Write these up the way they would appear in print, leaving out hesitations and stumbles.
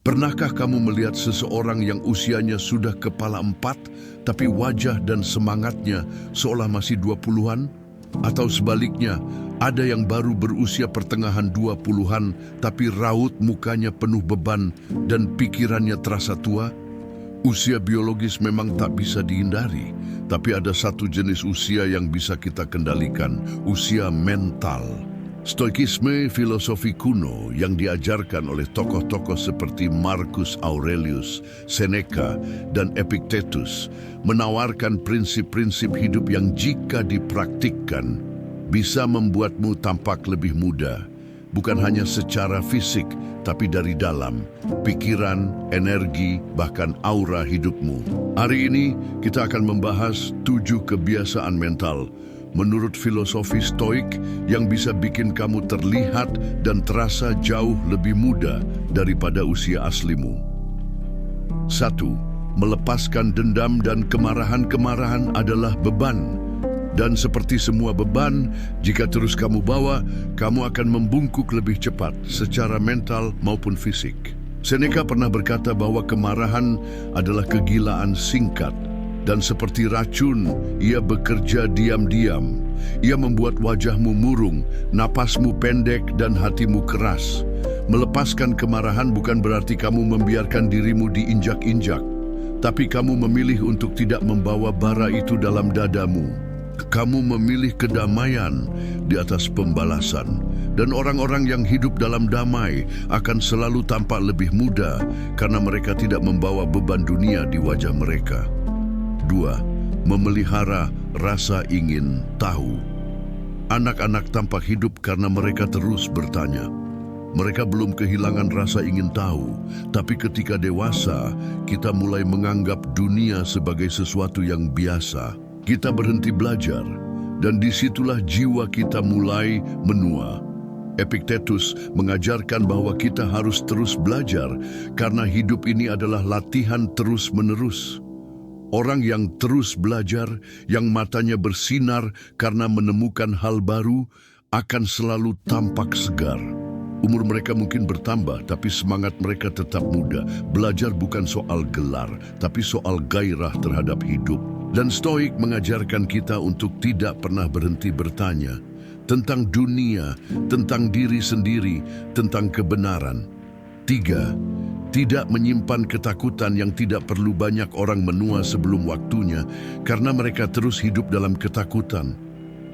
Pernahkah kamu melihat seseorang yang usianya sudah kepala 4, tapi wajah dan semangatnya seolah masih 20-an? Atau sebaliknya, ada yang baru berusia pertengahan 20-an, tapi raut mukanya penuh beban dan pikirannya terasa tua? Usia biologis memang tak bisa dihindari, tapi ada satu jenis usia yang bisa kita kendalikan, usia mental. Stoikisme, filosofi kuno yang diajarkan oleh tokoh-tokoh seperti Marcus Aurelius, Seneca, dan Epictetus menawarkan prinsip-prinsip hidup yang jika dipraktikkan bisa membuatmu tampak lebih muda, bukan hanya secara fisik, tapi dari dalam, pikiran, energi, bahkan aura hidupmu. Hari ini kita akan membahas 7 kebiasaan mental menurut filosofi Stoik yang bisa bikin kamu terlihat dan terasa jauh lebih muda daripada usia aslimu. 1. Melepaskan dendam dan kemarahan-kemarahan adalah beban. Dan seperti semua beban, jika terus kamu bawa, kamu akan membungkuk lebih cepat secara mental maupun fisik. Seneca pernah berkata bahwa kemarahan adalah kegilaan singkat. Dan seperti racun, ia bekerja diam-diam. Ia membuat wajahmu murung, napasmu pendek, dan hatimu keras. Melepaskan kemarahan bukan berarti kamu membiarkan dirimu diinjak-injak, tapi kamu memilih untuk tidak membawa bara itu dalam dadamu. Kamu memilih kedamaian di atas pembalasan. Dan orang-orang yang hidup dalam damai akan selalu tampak lebih muda karena mereka tidak membawa beban dunia di wajah mereka. 2. Memelihara rasa ingin tahu. Anak-anak tampak hidup karena mereka terus bertanya. Mereka belum kehilangan rasa ingin tahu, tapi ketika dewasa, kita mulai menganggap dunia sebagai sesuatu yang biasa. Kita berhenti belajar, dan disitulah jiwa kita mulai menua. Epictetus mengajarkan bahwa kita harus terus belajar karena hidup ini adalah latihan terus-menerus. Orang yang terus belajar, yang matanya bersinar karena menemukan hal baru, akan selalu tampak segar. Umur mereka mungkin bertambah, tapi semangat mereka tetap muda. Belajar bukan soal gelar, tapi soal gairah terhadap hidup. Dan Stoik mengajarkan kita untuk tidak pernah berhenti bertanya tentang dunia, tentang diri sendiri, tentang kebenaran. 3. Tidak menyimpan ketakutan yang tidak perlu banyak orang menua sebelum waktunya karena mereka terus hidup dalam ketakutan.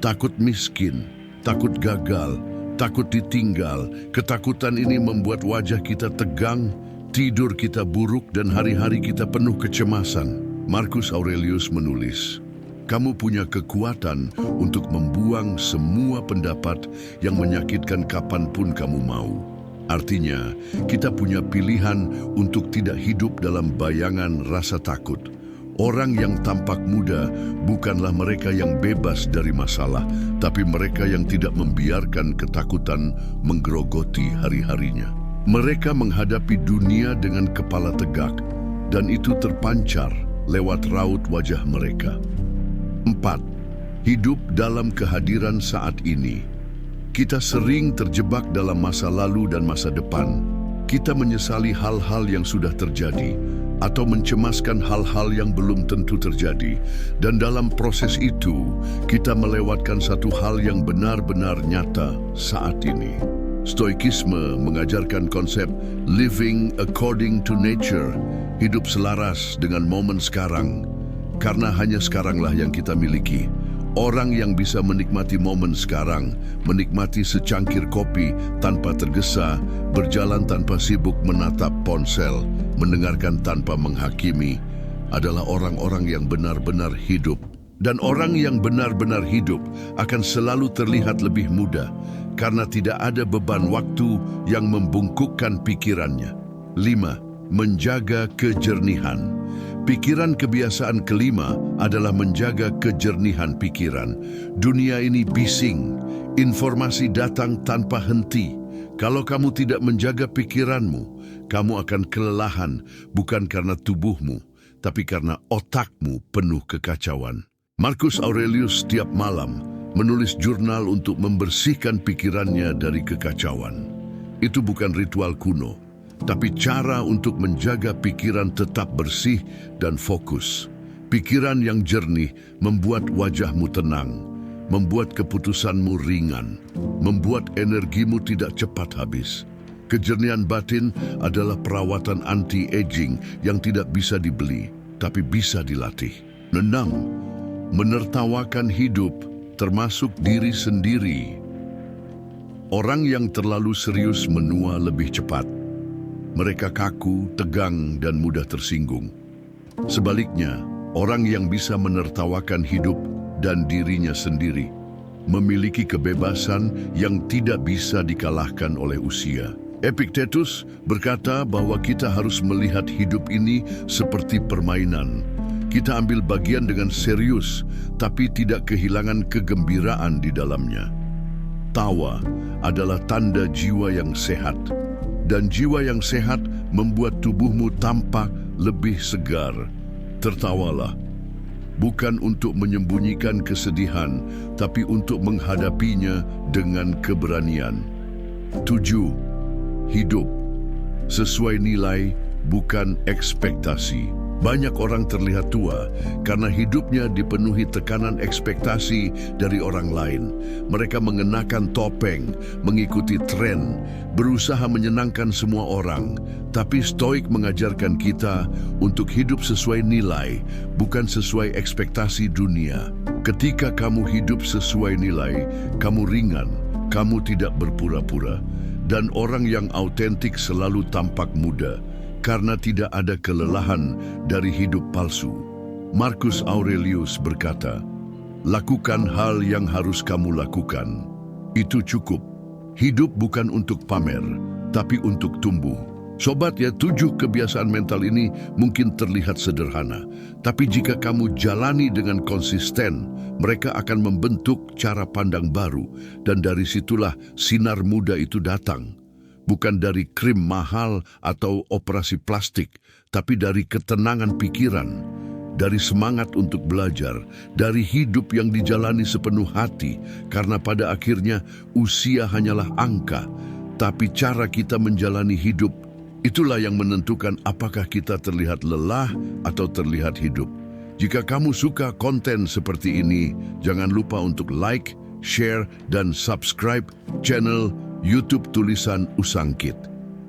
Takut miskin, takut gagal, takut ditinggal. Ketakutan ini membuat wajah kita tegang, tidur kita buruk, dan hari-hari kita penuh kecemasan. Marcus Aurelius menulis, "Kamu punya kekuatan untuk membuang semua pendapat yang menyakitkan kapanpun kamu mau." Artinya, kita punya pilihan untuk tidak hidup dalam bayangan rasa takut. Orang yang tampak muda bukanlah mereka yang bebas dari masalah, tapi mereka yang tidak membiarkan ketakutan menggerogoti hari-harinya. Mereka menghadapi dunia dengan kepala tegak, dan itu terpancar lewat raut wajah mereka. 4. Hidup dalam kehadiran saat ini. Kita sering terjebak dalam masa lalu dan masa depan. Kita menyesali hal-hal yang sudah terjadi atau mencemaskan hal-hal yang belum tentu terjadi. Dan dalam proses itu, kita melewatkan satu hal yang benar-benar nyata saat ini. Stoikisme mengajarkan konsep living according to nature, hidup selaras dengan momen sekarang, karena hanya sekaranglah yang kita miliki. Orang yang bisa menikmati momen sekarang, menikmati secangkir kopi tanpa tergesa, berjalan tanpa sibuk menatap ponsel, mendengarkan tanpa menghakimi, adalah orang-orang yang benar-benar hidup. Dan orang yang benar-benar hidup akan selalu terlihat lebih muda, karena tidak ada beban waktu yang membungkukkan pikirannya. 5. Menjaga kejernihan. Pikiran kebiasaan kelima adalah menjaga kejernihan pikiran. Dunia ini bising, informasi datang tanpa henti. Kalau kamu tidak menjaga pikiranmu, kamu akan kelelahan bukan karena tubuhmu, tapi karena otakmu penuh kekacauan. Marcus Aurelius setiap malam menulis jurnal untuk membersihkan pikirannya dari kekacauan. Itu bukan ritual kuno, tapi cara untuk menjaga pikiran tetap bersih dan fokus. Pikiran yang jernih membuat wajahmu tenang, membuat keputusanmu ringan, membuat energimu tidak cepat habis. Kejernihan batin adalah perawatan anti-aging yang tidak bisa dibeli, tapi bisa dilatih. 6. Menertawakan hidup, termasuk diri sendiri. Orang yang terlalu serius menua lebih cepat. Mereka kaku, tegang, dan mudah tersinggung. Sebaliknya, orang yang bisa menertawakan hidup dan dirinya sendiri memiliki kebebasan yang tidak bisa dikalahkan oleh usia. Epictetus berkata bahwa kita harus melihat hidup ini seperti permainan. Kita ambil bagian dengan serius, tapi tidak kehilangan kegembiraan di dalamnya. Tawa adalah tanda jiwa yang sehat, dan jiwa yang sehat membuat tubuhmu tampak lebih segar. Tertawalah, bukan untuk menyembunyikan kesedihan, tapi untuk menghadapinya dengan keberanian. 7. Hidup sesuai nilai, bukan ekspektasi. Banyak orang terlihat tua karena hidupnya dipenuhi tekanan ekspektasi dari orang lain. Mereka mengenakan topeng, mengikuti tren, berusaha menyenangkan semua orang. Tapi Stoik mengajarkan kita untuk hidup sesuai nilai, bukan sesuai ekspektasi dunia. Ketika kamu hidup sesuai nilai, kamu ringan, kamu tidak berpura-pura. Dan orang yang autentik selalu tampak muda, karena tidak ada kelelahan dari hidup palsu. Marcus Aurelius berkata, "Lakukan hal yang harus kamu lakukan. Itu cukup. Hidup bukan untuk pamer, tapi untuk tumbuh." Sobat ya, 7 kebiasaan mental ini mungkin terlihat sederhana, tapi jika kamu jalani dengan konsisten, mereka akan membentuk cara pandang baru, dan dari situlah sinar muda itu datang. Bukan dari krim mahal atau operasi plastik, tapi dari ketenangan pikiran, dari semangat untuk belajar, dari hidup yang dijalani sepenuh hati, karena pada akhirnya usia hanyalah angka, tapi cara kita menjalani hidup, itulah yang menentukan apakah kita terlihat lelah atau terlihat hidup. Jika kamu suka konten seperti ini, jangan lupa untuk like, share, dan subscribe channel YouTube Tulisan Usangkit.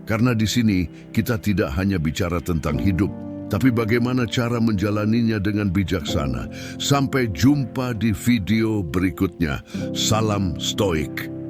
Karena di sini kita tidak hanya bicara tentang hidup, tapi bagaimana cara menjalaninya dengan bijaksana. Sampai jumpa di video berikutnya. Salam Stoik.